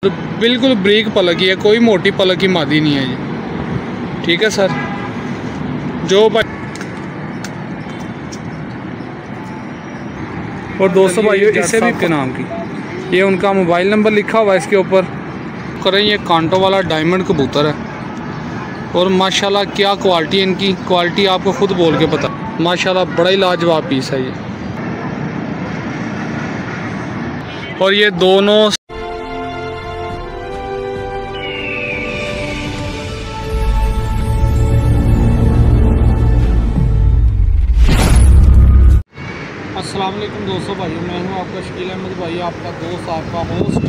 बिल्कुल ब्रीक पलक ही है, कोई मोटी पलक की मादी नहीं है ये। ठीक है सर। जो और दोस्तों भाइयों इससे भी के नाम की ये उनका मोबाइल नंबर लिखा हुआ है इसके ऊपर। करें ये कांटो वाला डायमंड कबूतर है और माशाल्लाह क्या क्वालिटी है इनकी, क्वालिटी आपको खुद बोल के पता। माशाल्लाह बड़ा ही लाजवाब पीस है ये। और ये दोनों अस्सलाम वालेकुम दोस्तों भाइयों, मैं हूं आपका शकील अहमद भाई, आपका दोस्त, आपका होस्ट,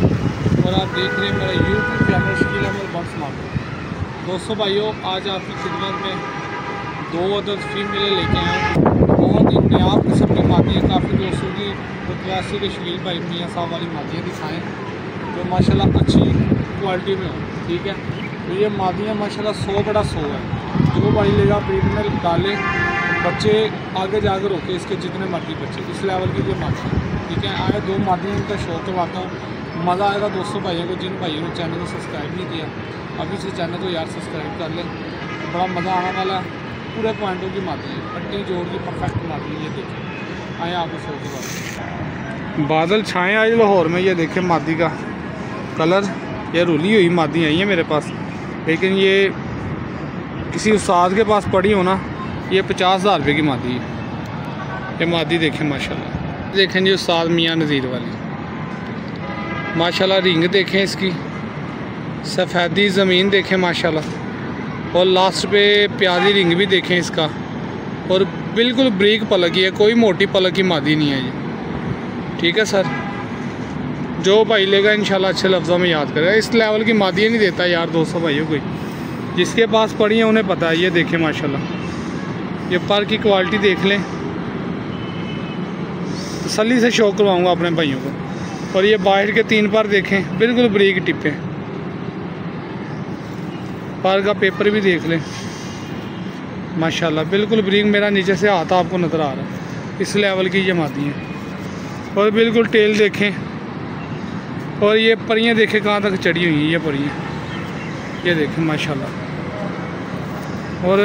और आप देख रहे हैं मेरा YouTube channel Shakeel Ahmed birds market. दोस्तों भाइयों आज आपकी खिदमत में 2 अदद फीमेलें लेके आए हैं। बहुत ही नायाब किस्म की मादियाँ, काफ़ी दोस्तों की रिक्वेस्ट के शकील भाई मियाँ साहब वाली मादियाँ दिखाएँ जो माशाल्लाह अच्छी क्वालिटी में हो। ठीक है, तो ये मादियाँ माशाल्लाह 100 बड़ा 100 है। जो भाई लेगा प्रीमियर डाले बच्चे आगे जाकर होके इसके जितने मर्जी बच्चे इस लेवल की जो मादी। ठीक है, आए 2 मादी इनका शौक करवाता हूँ, मज़ा आएगा दोस्तों भाइयों को। जिन भाइयों ने चैनल को सब्सक्राइब नहीं किया अभी से चैनल को यार सब्सक्राइब कर लें, बड़ा मज़ा आने वाला है। पूरे पॉइंटों की मादी है, पट्टी जोड़ की परफेक्ट मादी है। ये देखें, आए आपको शौक करवाते। बादल छाए आज लाहौर में, ये देखें मादी का कलर, ये रुली हुई मादी आई है मेरे पास, लेकिन ये किसी उस्ताद के पास पड़ी हो ना, ये 50,000 रुपये की मादी है। ये मादी देखें माशाल्लाह, देखें जी उस्ताद मियाँ नज़ीर वाली माशाल्लाह। रिंग देखें इसकी, सफ़ेदी ज़मीन देखें माशाल्लाह, और लास्ट पे प्याजी रिंग भी देखें इसका। और बिल्कुल ब्रीक पलक ही है, कोई मोटी पलक की मादी नहीं है ये। ठीक है सर। जो भाई लेगा इंशाल्लाह अच्छे लफ्ज़ों में याद करेगा। इस लेवल की मादी नहीं देता यार दोस्तों भाइयों, कोई जिसके पास पड़ी है उन्हें पता है। ये देखें माशाल्लाह, ये पर की क्वालिटी देख लें, तसल्ली से शौक करवाऊँगा अपने भाइयों को। और ये बाहर के 3 पर देखें, बिल्कुल ब्रीक टिप्पे, पर का पेपर भी देख लें माशाल्लाह, बिल्कुल ब्रीक। मेरा नीचे से हाथ आपको नज़र आ रहा है, इस लेवल की ये मादी है। और बिल्कुल टेल देखें, और ये परियाँ देखें कहाँ तक चढ़ी हुई हैं ये परियाँ, ये देखें माशाल्लाह। और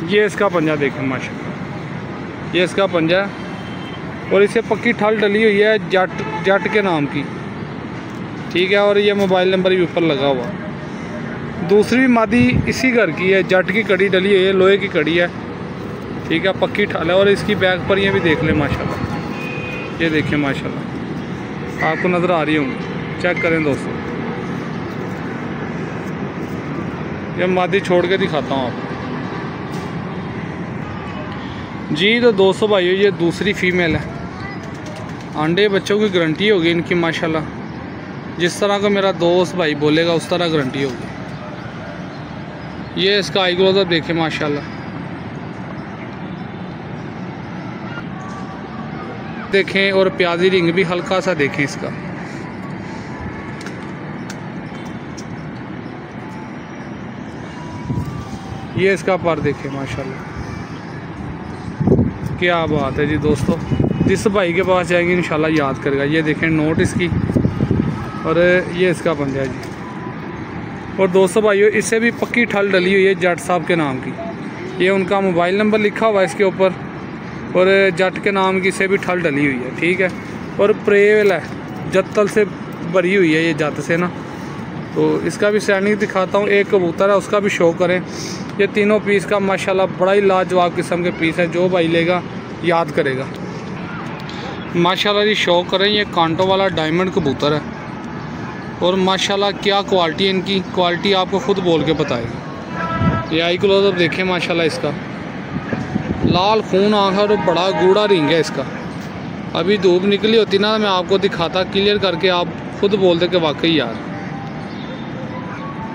ये इसका पंजा देखें माशाल्लाह, ये इसका पंजा है। और इसे पक्की ठल डली हुई है जट के नाम की। ठीक है, और ये मोबाइल नंबर भी ऊपर लगा हुआ। दूसरी भी मादी इसी घर की है, जट की कड़ी डली हुई है, लोहे की कड़ी है। ठीक है, पक्की ठल है। और इसकी बैक पर ये भी देख लें माशाल्लाह, ये देखें माशाल्लाह, आपको नज़र आ रही होंगी, चेक करें दोस्तों। ये मादी छोड़ के दिखाता हूँ आपको जी। तो दोस्तों भाइयों ये दूसरी फीमेल है, अंडे बच्चों की गारंटी होगी इनकी माशाल्लाह। जिस तरह का मेरा दोस्त भाई बोलेगा उस तरह गारंटी होगी। ये इसका आई क्लोजअप देखें माशाल्लाह, देखें। और प्याजी रिंग भी हल्का सा देखें इसका। ये इसका पर देखें माशाल्लाह, क्या बात है जी दोस्तों। जिस भाई के पास जाएंगे इंशाल्लाह याद करेगा। ये देखें नोट इसकी, और ये इसका पंजा जी। और दोस्तों भाइयों इससे भी पक्की ठल डली हुई है जट साहब के नाम की। ये उनका मोबाइल नंबर लिखा हुआ है इसके ऊपर, और जट के नाम की से भी ठल डली हुई है। ठीक है, और प्रेवेल है, जत्तल से भरी हुई है ये जत से ना। तो इसका भी स्टैंडिंग दिखाता हूँ। एक कबूतर है उसका भी शो करें। ये तीनों पीस का माशाल्लाह बड़ा ही लाजवाब किस्म के पीस है, जो भाई लेगा याद करेगा माशाल्लाह जी। शो करें ये कांटो वाला डायमंड कबूतर है, और माशाल्लाह क्या क्वालिटी है इनकी, क्वालिटी आपको खुद बोल के बताएगी। ये आई क्लोजअप देखें माशाल्लाह, इसका लाल खून आँख है और बड़ा गूढ़ा रिंग है इसका। अभी धूप निकली होती ना मैं आपको दिखाता क्लियर करके, आप खुद बोलते कि वाकई यार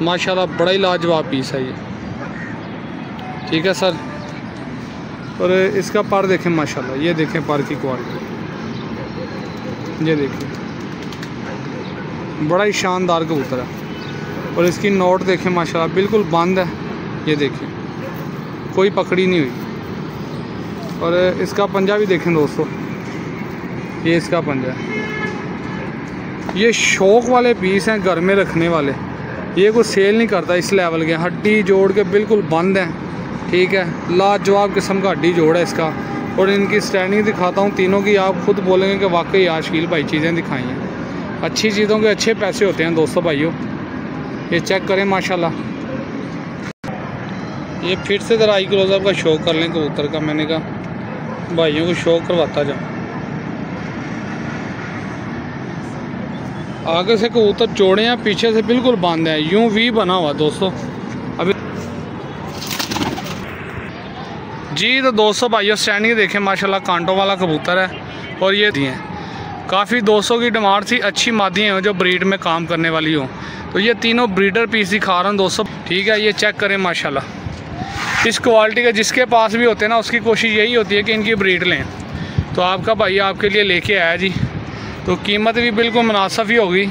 माशाल्लाह बड़ा ही लाजवाब पीस है ये। ठीक है सर। और इसका पर देखें माशाल्लाह, ये देखें पर की क्वालिटी, ये देखें बड़ा ही शानदार कबूतर है। और इसकी नोट देखें माशाल्लाह, बिल्कुल बंद है, ये देखें कोई पकड़ी नहीं हुई। और इसका पंजा भी देखें दोस्तों, ये इसका पंजा है, ये शौक वाले पीस हैं, घर में रखने वाले। ये कोई सेल नहीं करता इस लेवल के, हड्डी जोड़ के बिल्कुल बंद हैं, ठीक है। लाजवाब किस्म का हड्डी जोड़ है इसका। और इनकी स्टैंडिंग दिखाता हूँ तीनों की, आप खुद बोलेंगे कि वाकई आज शकील भाई चीज़ें दिखाई हैं। अच्छी चीज़ों के अच्छे पैसे होते हैं दोस्तों भाइयों। ये चेक करें माशाल्लाह। ये फिर से ज़रा आई क्लोज़अप का शो कर लें कबूतर का। मैंने कहा भाइयों को शो करवाता जाऊँ। आगे से कबूतर जोड़े हैं, पीछे से बिल्कुल बंद है, यूं वी बना हुआ दोस्तों। अभी जी तो दोस्तों भाइयों स्टैंडिंग देखें माशाल्लाह, कांटों वाला कबूतर है। और ये दिए काफ़ी दोस्तों की डिमांड थी, अच्छी मादियाँ हो जो ब्रीड में काम करने वाली हो, तो ये तीनों ब्रीडर पीस दिखा रहा हूँ दोस्तों, ठीक है। ये चेक करें माशाल्लाह। इस क्वालिटी के जिसके पास भी होते हैं ना, उसकी कोशिश यही होती है कि इनकी ब्रीड लें। तो आपका भाई आपके लिए लेके आया जी। तो कीमत भी बिल्कुल मुनासिब ही होगी।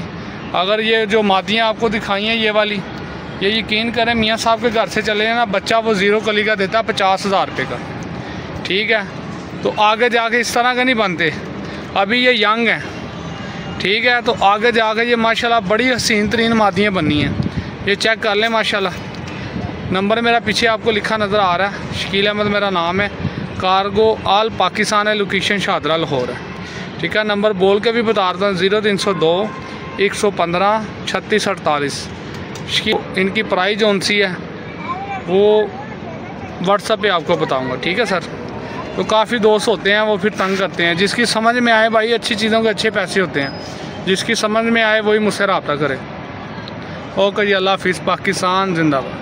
अगर ये जो मादियाँ आपको दिखाई हैं ये वाली, ये यकीन करें मियाँ साहब के घर से चले ना, बच्चा वो 0 कली का देता है 50,000 रुपये का, ठीक है। तो आगे जाके इस तरह के नहीं बनते, अभी ये यंग है, ठीक है। तो आगे जाके ये माशाल्लाह बड़ी हसीन तरीन मादियाँ बननी हैं। ये चेक कर लें माशाल्लाह। नंबर मेरा पीछे आपको लिखा नज़र आ रहा है, शकील अहमद मेरा नाम है, कार्गो आल पाकिस्तान है, लोकेशन शाहदरा लाहौर है, ठीक है। नंबर बोल के भी बता रहा हूँ 0302 115 3648। इनकी प्राइस कौन सी है वो व्हाट्सएप पे आपको बताऊंगा, ठीक है सर। तो काफ़ी दोस्त होते हैं वो फिर तंग करते हैं, जिसकी समझ में आए भाई, अच्छी चीज़ों के अच्छे पैसे होते हैं, जिसकी समझ में आए वही मुझसे रब्ता करे। ओके जी, अल्लाह हाफिज़, पाकिस्तान जिंदाबाद।